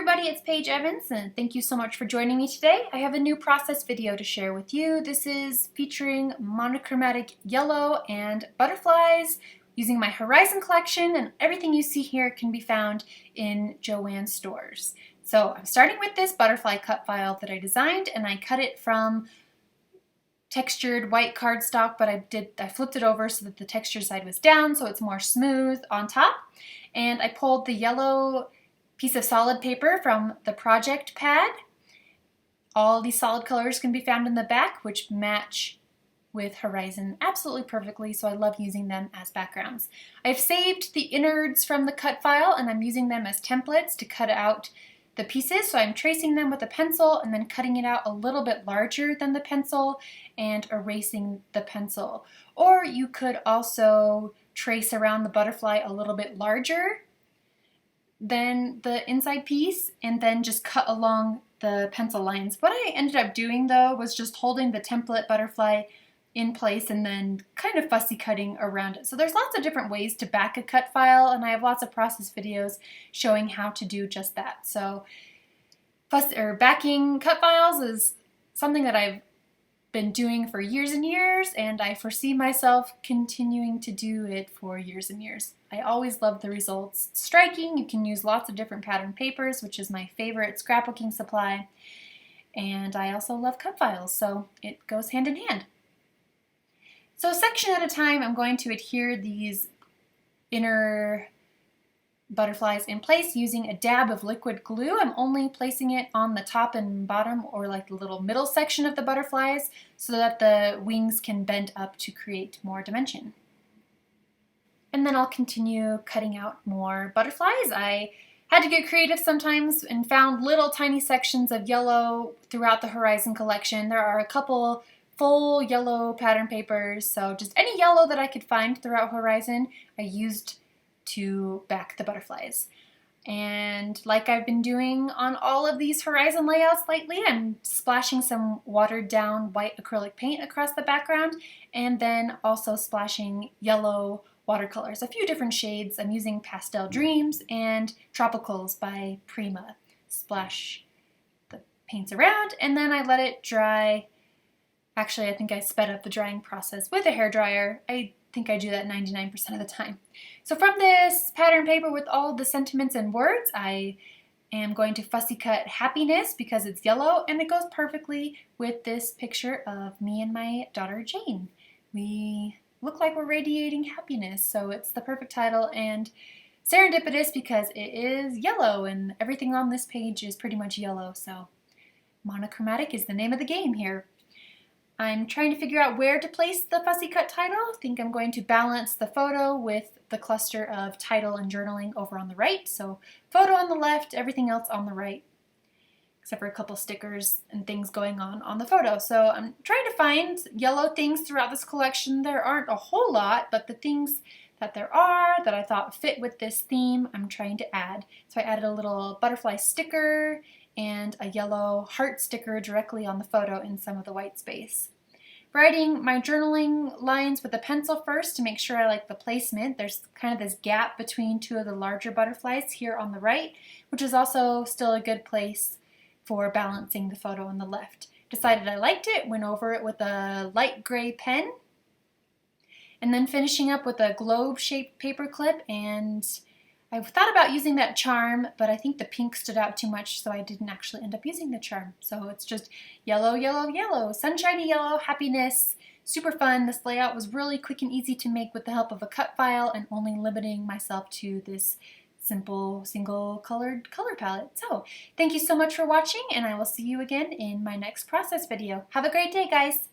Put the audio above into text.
everybody, it's Paige Evans and thank you so much for joining me today. I have a new process video to share with you. This is featuring monochromatic yellow and butterflies using my Horizon collection, and everything you see here can be found in Joann stores. So I'm starting with this butterfly cut file that I designed, and I cut it from textured white cardstock, but I flipped it over so that the texture side was down so it's more smooth on top. And I pulled the yellow piece of solid paper from the project pad. All these solid colors can be found in the back, which match with Horizon absolutely perfectly, so I love using them as backgrounds. I've saved the innards from the cut file and I'm using them as templates to cut out the pieces, so I'm tracing them with a pencil and then cutting it out a little bit larger than the pencil and erasing the pencil. Or you could also trace around the butterfly a little bit larger than the inside piece and then just cut along the pencil lines. What I ended up doing though was just holding the template butterfly in place and then kind of fussy cutting around it. So there's lots of different ways to back a cut file, and I have lots of process videos showing how to do just that. So backing cut files is something that I've been doing for years and years, and I foresee myself continuing to do it for years and years. I always love the results. It's striking. You can use lots of different pattern papers, which is my favorite scrapbooking supply, and I also love cut files, so it goes hand in hand. So section at a time, I'm going to adhere these inner butterflies in place using a dab of liquid glue. I'm only placing it on the top and bottom, or like the little middle section of the butterflies, so that the wings can bend up to create more dimension. And then I'll continue cutting out more butterflies. I had to get creative sometimes and found little tiny sections of yellow throughout the Horizon collection. There are a couple full yellow pattern papers, so just any yellow that I could find throughout Horizon I used to back the butterflies. And like I've been doing on all of these Horizon layouts lately, I'm splashing some watered down white acrylic paint across the background and then also splashing yellow watercolors, a few different shades. I'm using Pastel Dreams and Tropicals by Prima. Splash the paints around and then I let it dry. Actually, I think I sped up the drying process with a hairdryer. I think I do that 99% of the time. So from this pattern paper with all the sentiments and words, I am going to fussy cut happiness because it's yellow and it goes perfectly with this picture of me and my daughter Jane. We look like we're radiating happiness, so it's the perfect title, and serendipitous because it is yellow and everything on this page is pretty much yellow, so monochromatic is the name of the game here. I'm trying to figure out where to place the fussy cut title. I think I'm going to balance the photo with the cluster of title and journaling over on the right. So photo on the left, everything else on the right, except for a couple stickers and things going on the photo. So I'm trying to find yellow things throughout this collection. There aren't a whole lot, but the things that there are that I thought fit with this theme, I'm trying to add. So I added a little butterfly sticker and a yellow heart sticker directly on the photo in some of the white space. Writing my journaling lines with a pencil first to make sure I like the placement. There's kind of this gap between two of the larger butterflies here on the right, which is also still a good place for balancing the photo on the left. Decided I liked it, went over it with a light gray pen, and then finishing up with a globe-shaped paper clip. And I thought about using that charm, but I think the pink stood out too much, so I didn't actually end up using the charm. So it's just yellow, yellow, yellow, sunshiny yellow, happiness, super fun. This layout was really quick and easy to make with the help of a cut file and only limiting myself to this simple single colored color palette. So thank you so much for watching, and I will see you again in my next process video. Have a great day, guys.